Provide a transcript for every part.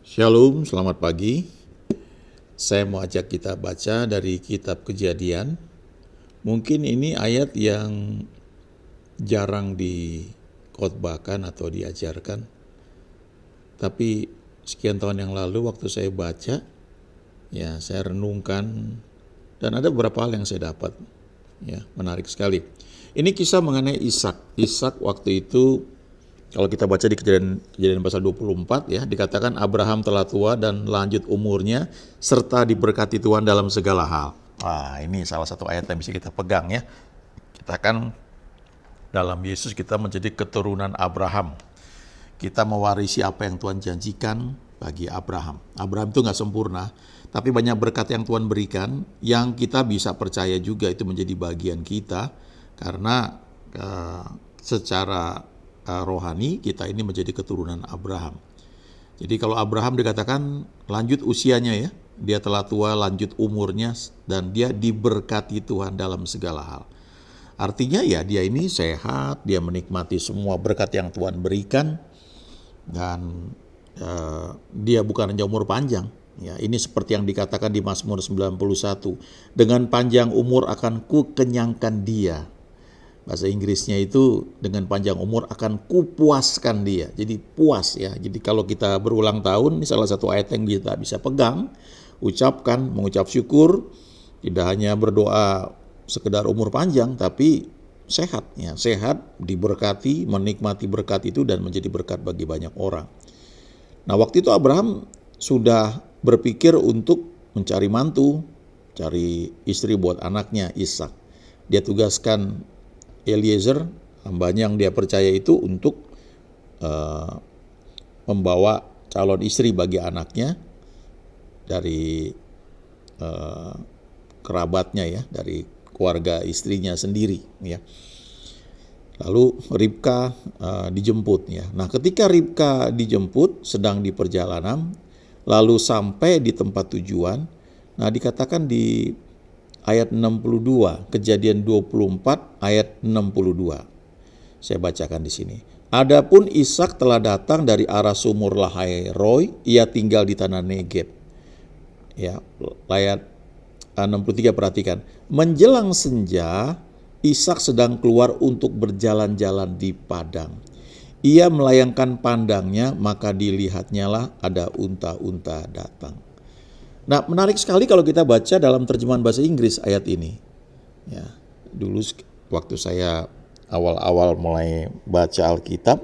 Shalom, selamat pagi. Saya mau ajak kita baca dari kitab Kejadian. Mungkin ini ayat yang jarang dikhotbahkan atau diajarkan. Tapi sekian tahun yang lalu waktu saya baca, ya saya renungkan dan ada beberapa hal yang saya dapat. Ya, menarik sekali. Ini kisah mengenai Ishak. Ishak waktu itu kalau kita baca di kejadian pasal 24 ya, dikatakan Abraham telah tua dan lanjut umurnya serta diberkati Tuhan dalam segala hal. Wah, ini salah satu ayat yang bisa kita pegang ya. Kita kan dalam Yesus kita menjadi keturunan Abraham. Kita mewarisi apa yang Tuhan janjikan bagi Abraham. Abraham itu nggak sempurna, tapi banyak berkat yang Tuhan berikan yang kita bisa percaya juga itu menjadi bagian kita karena secara rohani kita ini menjadi keturunan Abraham. Jadi kalau Abraham dikatakan lanjut usianya ya, dia telah tua, lanjut umurnya dan dia diberkati Tuhan dalam segala hal. Artinya ya dia ini sehat, dia menikmati semua berkat yang Tuhan berikan dan dia bukan hanya umur panjang. Ya, ini seperti yang dikatakan di Mazmur 91, dengan panjang umur akan kukenyangkan dia. Bahasa Inggrisnya itu dengan panjang umur akan kupuaskan dia. Jadi puas ya. Jadi kalau kita berulang tahun, ini salah satu ayat yang kita bisa pegang, ucapkan, mengucap syukur, tidak hanya berdoa sekedar umur panjang, tapi sehat ya. Sehat, diberkati, menikmati berkat itu dan menjadi berkat bagi banyak orang. Nah waktu itu Abraham sudah berpikir untuk mencari mantu, cari istri buat anaknya Ishak. Dia tugaskan Eliezer, hambanya yang dia percaya itu untuk membawa calon istri bagi anaknya dari kerabatnya ya, dari keluarga istrinya sendiri ya. Lalu Ribka dijemput ya. Nah ketika Ribka dijemput sedang di perjalanan, lalu sampai di tempat tujuan, nah dikatakan di ayat 62, Kejadian 24 ayat 62. Saya bacakan di sini. Adapun Ishak telah datang dari arah sumur Lahai Roi, ia tinggal di tanah Negeb. Ya, ayat 63 perhatikan. Menjelang senja, Ishak sedang keluar untuk berjalan-jalan di padang. Ia melayangkan pandangnya, maka dilihatnya lah ada unta-unta datang. Nah, menarik sekali kalau kita baca dalam terjemahan bahasa Inggris ayat ini. Ya, dulu waktu saya awal-awal mulai baca Alkitab,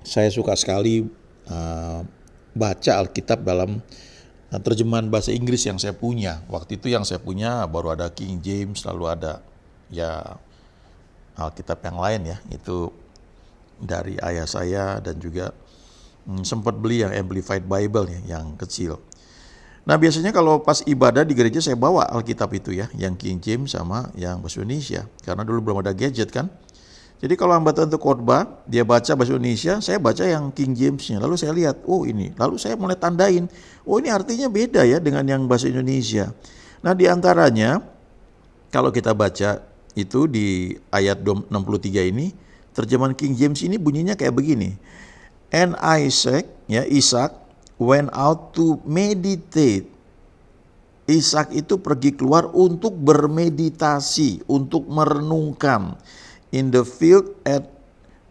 saya suka sekali baca Alkitab dalam terjemahan bahasa Inggris yang saya punya. Waktu itu yang saya punya baru ada King James, lalu ada ya Alkitab yang lain ya, itu dari ayah saya dan juga sempat beli yang Amplified Bible ya, yang kecil. Nah biasanya kalau pas ibadah di gereja saya bawa Alkitab itu ya, yang King James sama yang bahasa Indonesia. Karena dulu belum ada gadget kan. Jadi kalau hamba Tuhan untuk khotbah, dia baca bahasa Indonesia, saya baca yang King James-nya. Lalu saya lihat, oh ini. Lalu saya mulai tandain, oh ini artinya beda ya dengan yang bahasa Indonesia. Nah di antaranya, kalau kita baca itu di ayat 63 ini, terjemahan King James ini bunyinya kayak begini. And Isaac, ya Ishak, went out to meditate. Ishak itu pergi keluar untuk bermeditasi, untuk merenungkan. In the field at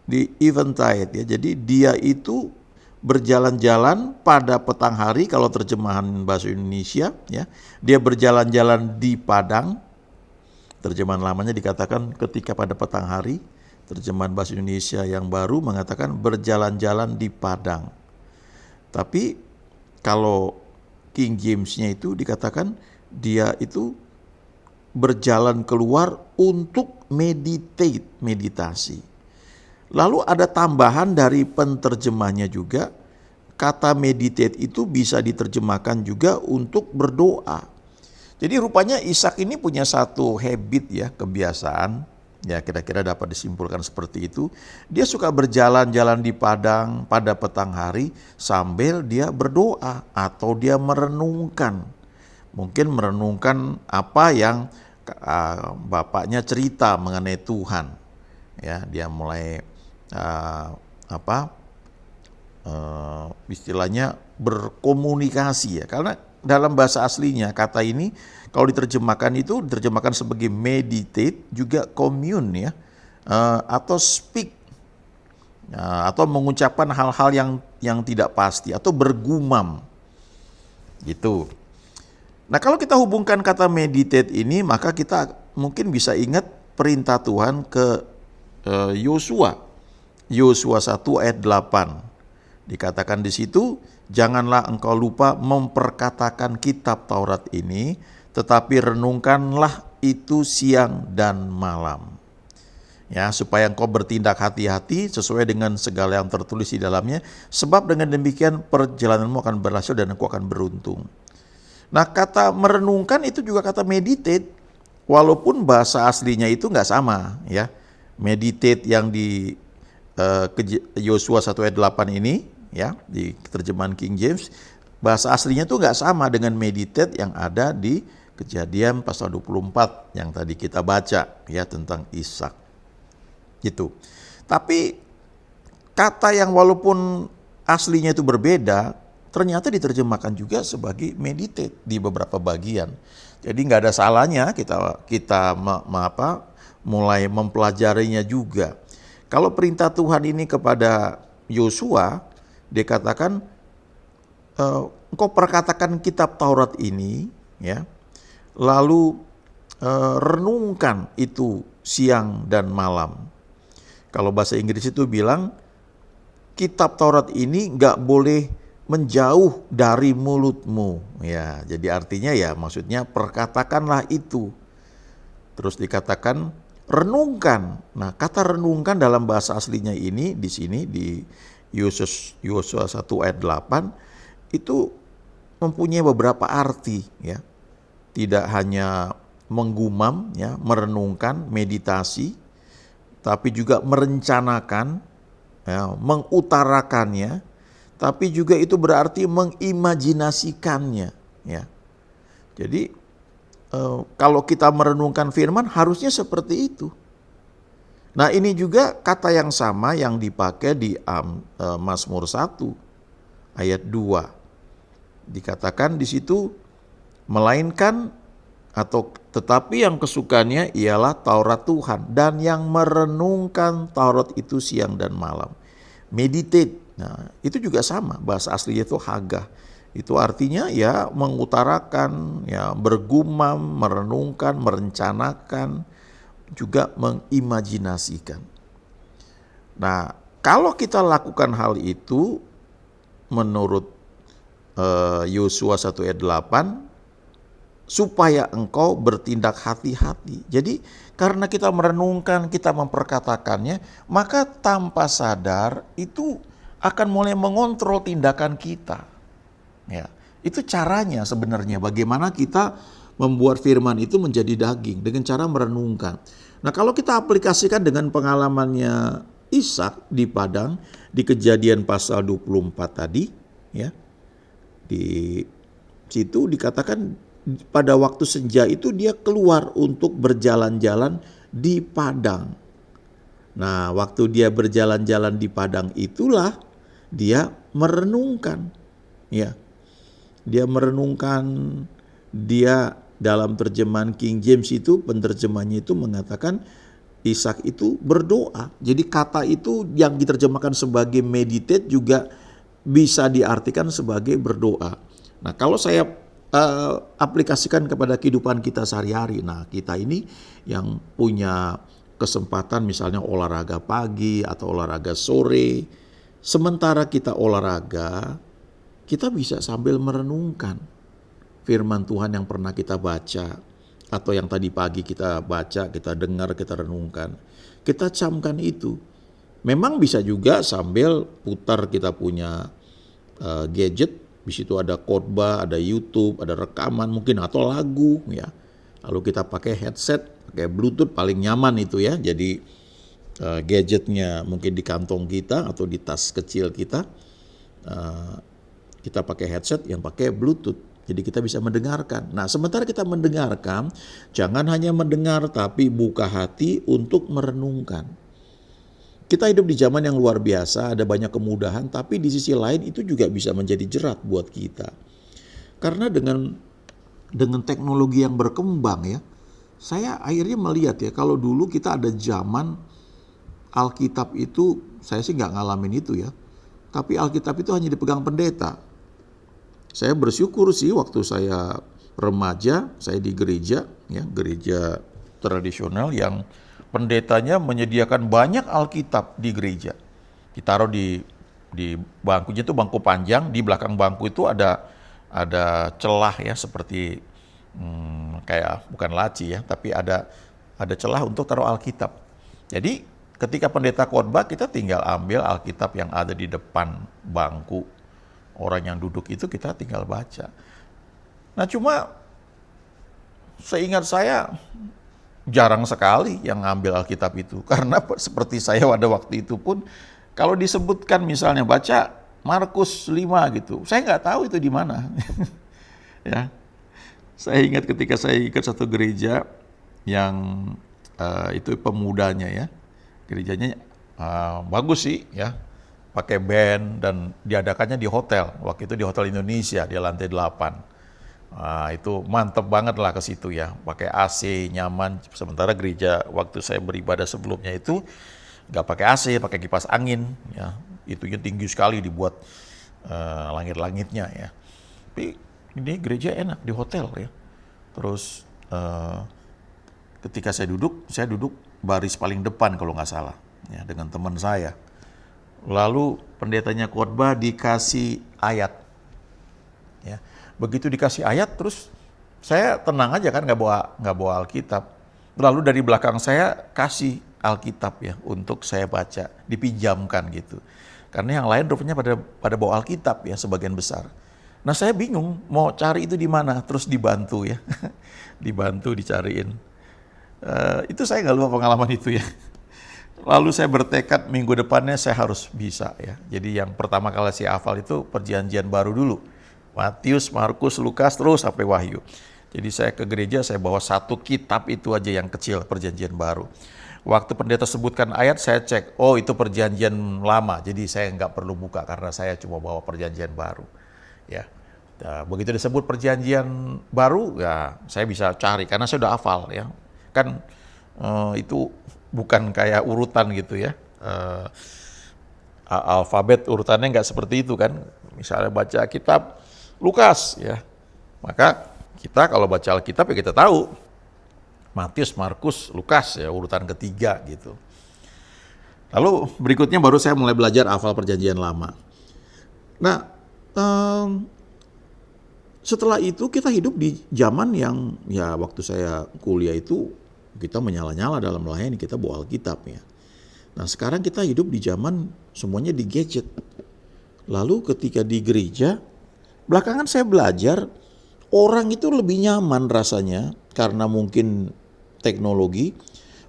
the eventide. Ya, jadi dia itu berjalan-jalan pada petang hari kalau terjemahan bahasa Indonesia. Ya, dia berjalan-jalan di padang. Terjemahan lamanya dikatakan ketika pada petang hari. Terjemahan bahasa Indonesia yang baru mengatakan berjalan-jalan di padang. Tapi kalau King James-nya itu dikatakan dia itu berjalan keluar untuk meditasi. Lalu ada tambahan dari penterjemahnya juga, kata meditate itu bisa diterjemahkan juga untuk berdoa. Jadi rupanya Ishak ini punya satu habit ya, kebiasaan. Ya kira-kira dapat disimpulkan seperti itu. Dia suka berjalan-jalan di padang pada petang hari sambil dia berdoa atau dia merenungkan. Mungkin merenungkan apa yang bapaknya cerita mengenai Tuhan. Ya, dia mulai istilahnya berkomunikasi ya. Karena dalam bahasa aslinya kata ini kalau diterjemahkan itu diterjemahkan sebagai meditate, juga commune ya, atau speak, atau mengucapkan hal-hal yang tidak pasti atau bergumam gitu. Nah, kalau kita hubungkan kata meditate ini, maka kita mungkin bisa ingat perintah Tuhan ke Yosua. Yosua 1 ayat 8. Dikatakan di situ, janganlah engkau lupa memperkatakan kitab Taurat ini, tetapi renungkanlah itu siang dan malam. Ya, supaya engkau bertindak hati-hati sesuai dengan segala yang tertulis di dalamnya, sebab dengan demikian perjalananmu akan berhasil dan engkau akan beruntung. Nah, kata merenungkan itu juga kata meditate, walaupun bahasa aslinya itu nggak sama ya. Meditate yang di Yosua 1 ayat 8 ini ya, di terjemahan King James, bahasa aslinya itu nggak sama dengan meditate yang ada di Kejadian pasal 24 yang tadi kita baca ya, tentang Ishak. Gitu. Tapi kata yang walaupun aslinya itu berbeda, ternyata diterjemahkan juga sebagai meditate di beberapa bagian. Jadi nggak ada salahnya kita mulai mempelajarinya juga. Kalau perintah Tuhan ini kepada Yosua, dia katakan, engkau perkatakan kitab Taurat ini, ya, lalu renungkan itu siang dan malam. Kalau bahasa Inggris itu bilang, kitab Taurat ini nggak boleh menjauh dari mulutmu. Ya, jadi artinya ya maksudnya perkatakanlah itu. Terus dikatakan renungkan. Nah, kata renungkan dalam bahasa aslinya ini di sini di Yosua 1 ayat 8 itu mempunyai beberapa arti ya. Tidak hanya menggumam ya, merenungkan, meditasi, tapi juga merencanakan ya, mengutarakannya, tapi juga itu berarti mengimajinasikannya ya. Jadi kalau kita merenungkan firman harusnya seperti itu. Nah, ini juga kata yang sama yang dipakai di Mazmur 1 ayat 2. Dikatakan di situ, melainkan atau tetapi yang kesukanya ialah Taurat Tuhan, dan yang merenungkan Taurat itu siang dan malam. Meditate. Nah, itu juga sama, bahasa aslinya itu hagah. Itu artinya ya mengutarakan, ya bergumam, merenungkan, merencanakan, juga mengimajinasikan. Nah, kalau kita lakukan hal itu menurut Yosua 1 ayat 8, supaya engkau bertindak hati-hati. Jadi karena kita merenungkan, kita memperkatakannya, maka tanpa sadar itu akan mulai mengontrol tindakan kita. Ya, itu caranya sebenarnya bagaimana kita membuat firman itu menjadi daging dengan cara merenungkan. Nah, kalau kita aplikasikan dengan pengalamannya Ishak di padang di Kejadian pasal 24 tadi, ya. Di situ dikatakan pada waktu senja itu dia keluar untuk berjalan-jalan di padang. Nah, waktu dia berjalan-jalan di padang itulah dia merenungkan, ya. Dia merenungkan, dia dalam terjemahan King James itu, penerjemahnya itu mengatakan Ishak itu berdoa. Jadi kata itu yang diterjemahkan sebagai meditate juga bisa diartikan sebagai berdoa. Nah, kalau saya aplikasikan kepada kehidupan kita sehari-hari, nah kita ini yang punya kesempatan misalnya olahraga pagi atau olahraga sore, sementara kita olahraga, kita bisa sambil merenungkan firman Tuhan yang pernah kita baca, atau yang tadi pagi kita baca, kita dengar, kita renungkan. Kita camkan itu. Memang bisa juga sambil putar kita punya gadget, di situ ada khotbah, ada YouTube, ada rekaman mungkin atau lagu ya. Lalu kita pakai headset, pakai Bluetooth paling nyaman itu ya. Jadi gadgetnya mungkin di kantong kita atau di tas kecil kita. Kita pakai headset yang pakai Bluetooth. Jadi kita bisa mendengarkan. Nah, sementara kita mendengarkan, jangan hanya mendengar tapi buka hati untuk merenungkan. Kita hidup di zaman yang luar biasa, ada banyak kemudahan, tapi di sisi lain itu juga bisa menjadi jerat buat kita. Karena dengan teknologi yang berkembang ya, saya akhirnya melihat ya, kalau dulu kita ada zaman Alkitab itu, saya sih nggak ngalamin itu ya, tapi Alkitab itu hanya dipegang pendeta. Saya bersyukur sih waktu saya remaja, saya di gereja, ya gereja tradisional yang pendetanya menyediakan banyak Alkitab di gereja. Ditaruh di bangkunya itu bangku panjang, di belakang bangku itu ada celah ya seperti kayak bukan laci ya, tapi ada celah untuk taruh Alkitab. Jadi ketika pendeta khotbah kita tinggal ambil Alkitab yang ada di depan bangku orang yang duduk itu, kita tinggal baca. Nah cuma seingat saya jarang sekali yang ngambil Alkitab itu, karena seperti saya pada waktu itu pun kalau disebutkan misalnya baca Markus 5 gitu, saya nggak tahu itu di mana. Ya, saya ingat ketika saya ikut satu gereja yang itu pemudanya ya, gerejanya bagus sih ya, pakai band dan diadakannya di hotel. Waktu itu di Hotel Indonesia di lantai 8. Itu mantep banget lah ke situ ya, pakai AC nyaman. Sementara gereja waktu saya beribadah sebelumnya itu nggak pakai AC, pakai kipas angin ya, itunya tinggi sekali dibuat langit-langitnya ya. Tapi ini gereja enak di hotel ya. Terus ketika saya duduk baris paling depan kalau nggak salah ya, dengan teman saya. Lalu pendetanya khotbah dikasih ayat ya. Begitu dikasih ayat, terus saya tenang aja kan, nggak bawa Alkitab. Lalu dari belakang saya kasih Alkitab ya untuk saya baca, dipinjamkan gitu. Karena yang lain rupanya pada bawa Alkitab ya sebagian besar. Nah saya bingung mau cari itu di mana, terus dibantu ya, dibantu dicariin. Itu saya nggak lupa pengalaman itu ya. Lalu saya bertekad minggu depannya saya harus bisa ya. Jadi yang pertama kali saya hafal itu Perjanjian Baru dulu. Matius, Markus, Lukas, terus sampai Wahyu. Jadi saya ke gereja, saya bawa satu kitab itu aja yang kecil, Perjanjian Baru. Waktu pendeta sebutkan ayat, saya cek, oh itu Perjanjian Lama. Jadi saya nggak perlu buka karena saya cuma bawa Perjanjian Baru. Ya, nah, begitu disebut Perjanjian Baru, ya saya bisa cari karena saya udah hafal ya. Kan itu bukan kayak urutan gitu ya. Alfabet urutannya nggak seperti itu kan. Misalnya baca kitab Lukas ya, maka kita kalau baca Alkitab ya kita tahu Matius, Markus, Lukas ya urutan ketiga gitu. Lalu berikutnya baru saya mulai belajar hafal Perjanjian Lama. Nah setelah itu kita hidup di zaman yang ya waktu saya kuliah itu kita menyala-nyala dalam melayani, kita bawa Alkitab ya. Nah sekarang kita hidup di zaman semuanya di gadget. Lalu ketika di gereja, belakangan saya belajar orang itu lebih nyaman rasanya karena mungkin teknologi.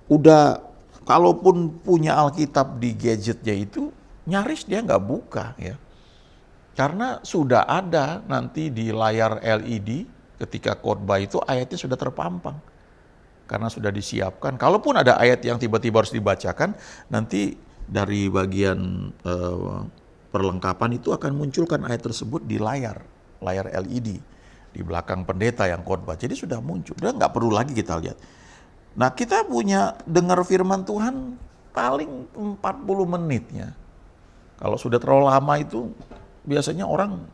Udah kalaupun punya Alkitab di gadgetnya itu nyaris dia nggak buka ya. Karena sudah ada nanti di layar LED ketika khotbah itu ayatnya sudah terpampang. Karena sudah disiapkan. Kalaupun ada ayat yang tiba-tiba harus dibacakan, nanti dari bagian perlengkapan itu akan munculkan ayat tersebut di layar LED di belakang pendeta yang khotbah. Jadi sudah muncul, udah nggak perlu lagi kita lihat. Nah kita punya dengar firman Tuhan paling 40 menitnya. Kalau sudah terlalu lama itu biasanya orang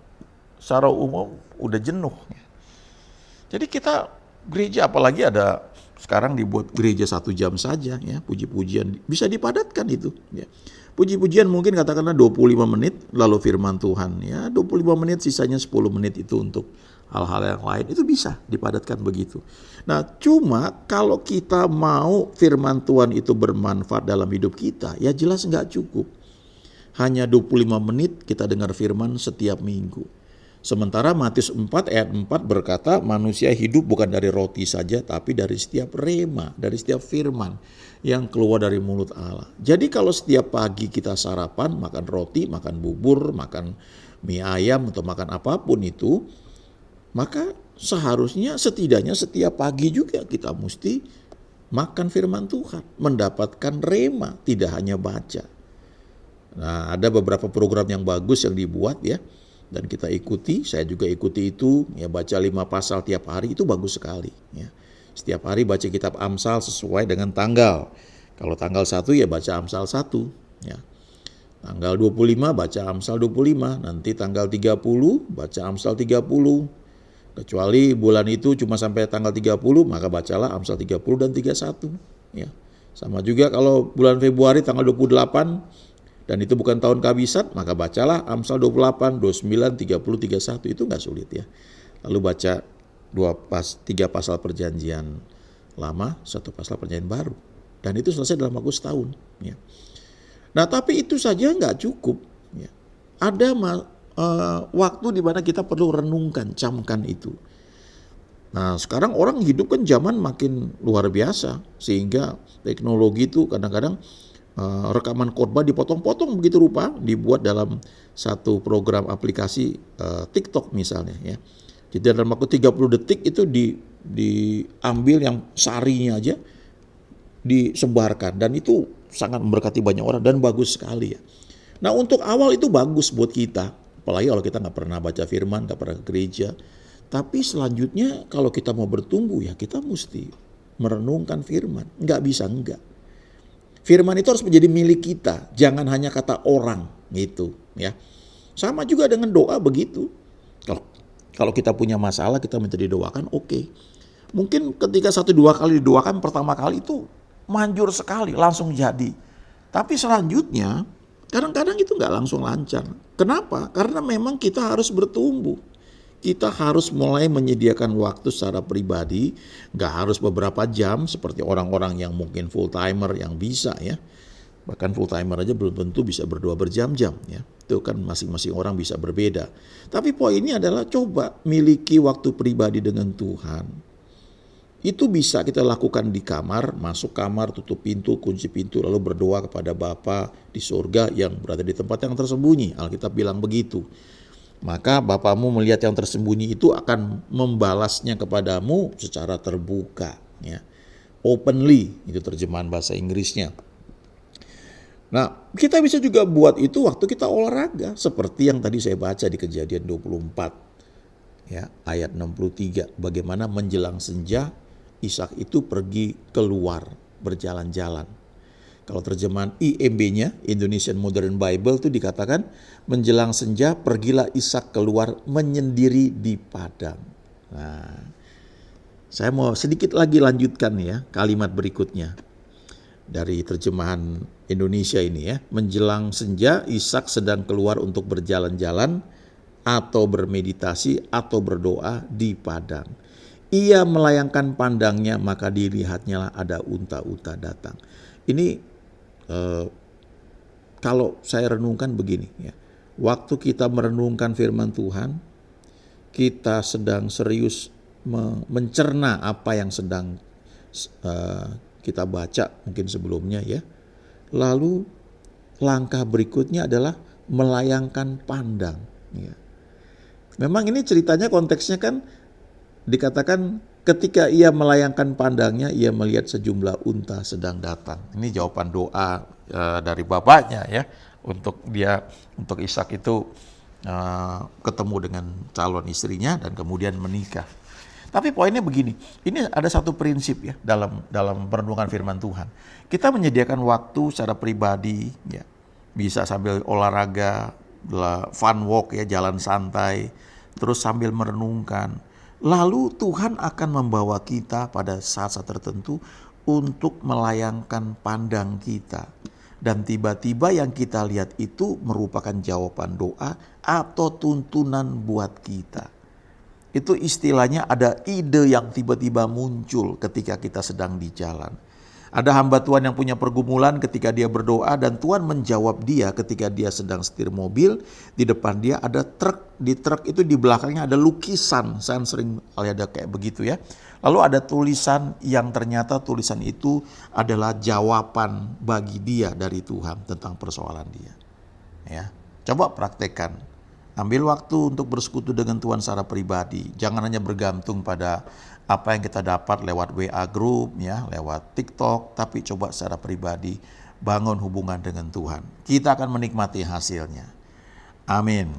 secara umum udah jenuh. Jadi kita gereja apalagi ada sekarang dibuat gereja 1 jam saja ya, puji-pujian bisa dipadatkan itu ya. Puji-pujian mungkin katakanlah 25 menit lalu firman Tuhan ya, 25 menit sisanya 10 menit itu untuk hal-hal yang lain, itu bisa dipadatkan begitu. Nah cuma kalau kita mau firman Tuhan itu bermanfaat dalam hidup kita ya jelas nggak cukup. Hanya 25 menit kita dengar firman setiap minggu. Sementara Matius 4 ayat 4 berkata manusia hidup bukan dari roti saja tapi dari setiap rema, dari setiap firman yang keluar dari mulut Allah. Jadi kalau setiap pagi kita sarapan, makan roti, makan bubur, makan mie ayam atau makan apapun itu, maka seharusnya setidaknya setiap pagi juga kita mesti makan firman Tuhan, mendapatkan rema, tidak hanya baca. Nah, ada beberapa program yang bagus yang dibuat ya, dan kita ikuti, saya juga ikuti itu, ya baca 5 pasal tiap hari, itu bagus sekali. Ya. Setiap hari baca kitab Amsal sesuai dengan tanggal. Kalau tanggal 1 ya baca Amsal 1. Ya. Tanggal 25 baca Amsal 25, nanti tanggal 30 baca Amsal 30. Kecuali bulan itu cuma sampai tanggal 30, maka bacalah Amsal 30 dan 31. Ya. Sama juga kalau bulan Februari tanggal 28, dan itu bukan tahun kehabisan, maka bacalah Amsal 28, 29, 30, 31. Itu nggak sulit ya. Lalu baca 3 pasal perjanjian lama, 1 pasal perjanjian baru. Dan itu selesai dalam waktu setahun. Ya. Nah tapi itu saja nggak cukup. Ya. Ada waktu di mana kita perlu renungkan, camkan itu. Nah sekarang orang hidup kan zaman makin luar biasa. Sehingga teknologi itu kadang-kadang rekaman khotbah dipotong-potong begitu rupa, dibuat dalam satu program aplikasi TikTok misalnya ya. Jadi dalam waktu 30 detik itu diambil yang sarinya aja, disebarkan, dan itu sangat memberkati banyak orang dan bagus sekali ya. Nah untuk awal itu bagus buat kita, apalagi kalau kita nggak pernah baca firman, nggak pernah ke gereja. Tapi selanjutnya kalau kita mau bertumbuh ya kita mesti merenungkan firman, nggak bisa enggak. Firman itu harus menjadi milik kita, jangan hanya kata orang gitu ya. Sama juga dengan doa begitu. Kalau kita punya masalah kita minta didoakan, oke. Mungkin ketika 1-2 kali didoakan pertama kali itu manjur sekali, langsung jadi. Tapi selanjutnya kadang-kadang itu nggak langsung lancar. Kenapa? Karena memang kita harus bertumbuh. Kita harus mulai menyediakan waktu secara pribadi, nggak harus beberapa jam seperti orang-orang yang mungkin full timer yang bisa ya. Bahkan full timer aja belum tentu bisa berdoa berjam-jam ya. Itu kan masing-masing orang bisa berbeda. Tapi poinnya adalah coba miliki waktu pribadi dengan Tuhan. Itu bisa kita lakukan di kamar, masuk kamar, tutup pintu, kunci pintu, lalu berdoa kepada Bapa di surga yang berada di tempat yang tersembunyi. Alkitab bilang begitu. Maka Bapamu melihat yang tersembunyi itu akan membalasnya kepadamu secara terbuka. Ya. Openly, itu terjemahan bahasa Inggrisnya. Nah, kita bisa juga buat itu waktu kita olahraga. Seperti yang tadi saya baca di Kejadian 24. Ya, ayat 63. Bagaimana menjelang senja, Ishak itu pergi keluar berjalan-jalan. Kalau terjemahan IMB-nya, Indonesian Modern Bible itu dikatakan menjelang senja pergilah Ishak keluar menyendiri di padang. Nah, saya mau sedikit lagi lanjutkan ya kalimat berikutnya dari terjemahan Indonesia ini ya. Menjelang senja Ishak sedang keluar untuk berjalan-jalan atau bermeditasi atau berdoa di padang. Ia melayangkan pandangnya maka dilihatnya ada unta-unta datang. Ini kalau saya renungkan begini ya, waktu kita merenungkan firman Tuhan, kita sedang serius mencerna apa yang sedang kita baca mungkin sebelumnya ya. Lalu langkah berikutnya adalah melayangkan pandang. Ya. Memang ini ceritanya konteksnya kan dikatakan ketika ia melayangkan pandangnya, ia melihat sejumlah unta sedang datang. Ini jawaban doa dari bapaknya ya, untuk Ishak itu ketemu dengan calon istrinya dan kemudian menikah. Tapi poinnya begini, ini ada satu prinsip ya dalam perenungan firman Tuhan. Kita menyediakan waktu secara pribadi, ya, bisa sambil olahraga, fun walk ya, jalan santai, terus sambil merenungkan. Lalu Tuhan akan membawa kita pada saat-saat tertentu untuk melayangkan pandang kita. Dan tiba-tiba yang kita lihat itu merupakan jawaban doa atau tuntunan buat kita. Itu istilahnya ada ide yang tiba-tiba muncul ketika kita sedang di jalan. Ada hamba Tuhan yang punya pergumulan ketika dia berdoa dan Tuhan menjawab dia ketika dia sedang setir mobil. Di depan dia ada truk, di truk itu di belakangnya ada lukisan. Saya sering ada kayak begitu ya. Lalu ada tulisan yang ternyata tulisan itu adalah jawaban bagi dia dari Tuhan tentang persoalan dia. Ya, coba praktekkan. Ambil waktu untuk bersekutu dengan Tuhan secara pribadi. Jangan hanya bergantung pada apa yang kita dapat lewat WA group, ya, lewat TikTok, tapi coba secara pribadi bangun hubungan dengan Tuhan. Kita akan menikmati hasilnya. Amin.